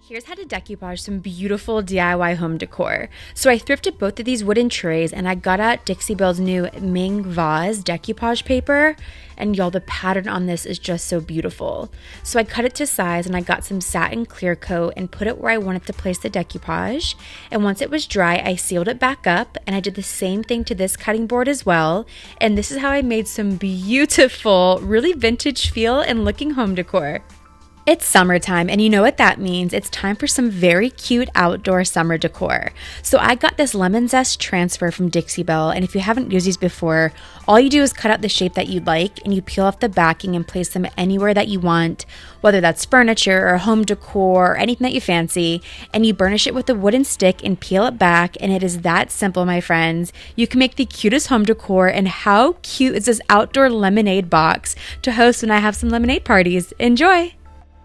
Here's how to decoupage some beautiful DIY home decor. So I thrifted both of these wooden trays and I got out Dixie Belle's new Ming Vase decoupage paper. And y'all, the pattern on this is just so beautiful. So I cut it to size and I got some satin clear coat and put it where I wanted to place the decoupage. And once it was dry, I sealed it back up and I did the same thing to this cutting board as well. And this is how I made some beautiful, really vintage feel and looking home decor. It's summertime, and you know what that means. It's time for some very cute outdoor summer decor. So I got this lemon zest transfer from Dixie Belle, and if you haven't used these before, all you do is cut out the shape that you'd like, and you peel off the backing and place them anywhere that you want, whether that's furniture or home decor or anything that you fancy, and you burnish it with a wooden stick and peel it back, and it is that simple, my friends. You can make the cutest home decor, and how cute is this outdoor lemonade box to host when I have some lemonade parties? Enjoy!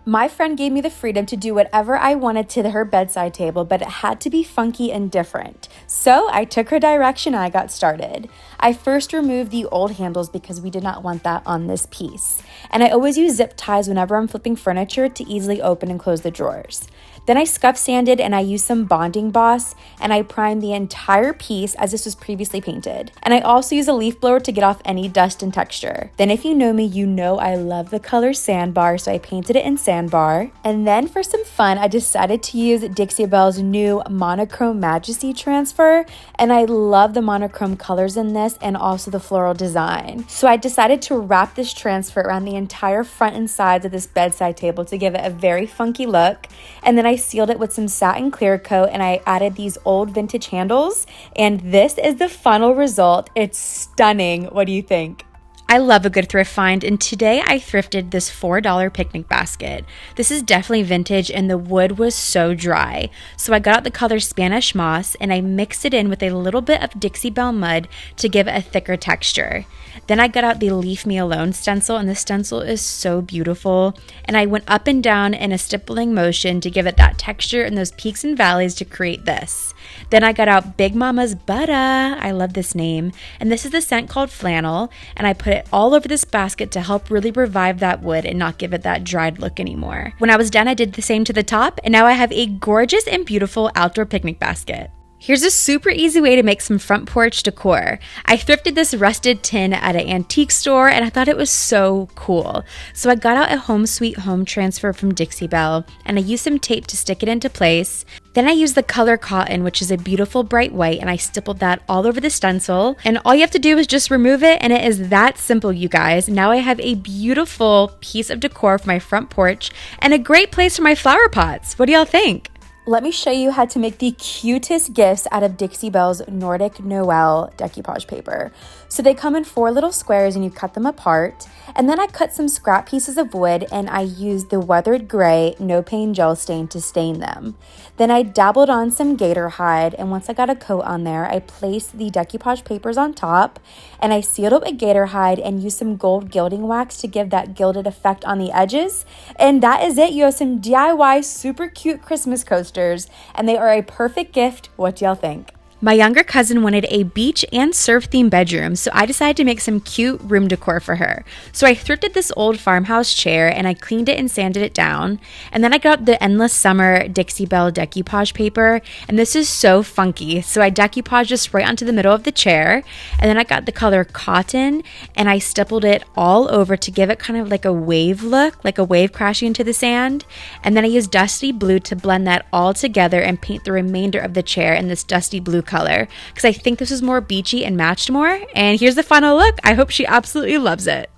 My friend gave me the freedom to do whatever I wanted to her bedside table, but it had to be funky and different. So I took her direction and I got started. I first removed the old handles because we did not want that on this piece. And I always use zip ties whenever I'm flipping furniture to easily open and close the drawers. Then I scuff sanded and I used some bonding boss and I primed the entire piece as this was previously painted. And I also use a leaf blower to get off any dust and texture. Then if you know me, you know I love the color sandbar, so I painted it in sandbar. And then for some fun, I decided to use Dixie Belle's new monochrome Majesty transfer. And I love the monochrome colors in this and also the floral design. So I decided to wrap this transfer around the entire front and sides of this bedside table to give it a very funky look. And then I sealed it with some satin clear coat and I added these old vintage handles, and this is the final result. It's stunning. What do you think? I love a good thrift find, and today I thrifted this $4 picnic basket. This is definitely vintage and the wood was so dry. So I got out the color Spanish moss and I mixed it in with a little bit of Dixie Belle mud to give it a thicker texture. Then I got out the Leave Me Alone stencil, and the stencil is so beautiful. And I went up and down in a stippling motion to give it that texture and those peaks and valleys to create this. Then I got out Big Mama's Butter. I love this name. And this is the scent called Flannel. And I put it all over this basket to help really revive that wood and not give it that dried look anymore. When I was done, I did the same to the top. And now I have a gorgeous and beautiful outdoor picnic basket. Here's a super easy way to make some front porch decor. I thrifted this rusted tin at an antique store and I thought it was so cool. So I got out a Home Sweet Home transfer from Dixie Belle and I used some tape to stick it into place. Then I used the color cotton, which is a beautiful bright white, and I stippled that all over the stencil. And all you have to do is just remove it, and it is that simple, you guys. Now I have a beautiful piece of decor for my front porch and a great place for my flower pots. What do y'all think? Let me show you how to make the cutest gifts out of Dixie Belle's Nordic Noel decoupage paper. So they come in 4 little squares and you cut them apart. And then I cut some scrap pieces of wood and I used the weathered gray no pain gel stain to stain them. Then I dabbled on some gator hide, and once I got a coat on there, I placed the decoupage papers on top and I sealed it with gator hide and used some gold gilding wax to give that gilded effect on the edges. And that is it. You have some DIY super cute Christmas coasters and they are a perfect gift. What do y'all think? My younger cousin wanted a beach and surf themed bedroom, so I decided to make some cute room decor for her. So I thrifted this old farmhouse chair and I cleaned it and sanded it down. And then I got the Endless Summer Dixie Belle decoupage paper, and this is so funky. So I decoupaged this right onto the middle of the chair, and then I got the color cotton and I stippled it all over to give it kind of like a wave look, like a wave crashing into the sand. And then I used dusty blue to blend that all together and paint the remainder of the chair in this dusty blue color because I think this is more beachy and matched more. And here's the final look. I hope she absolutely loves it.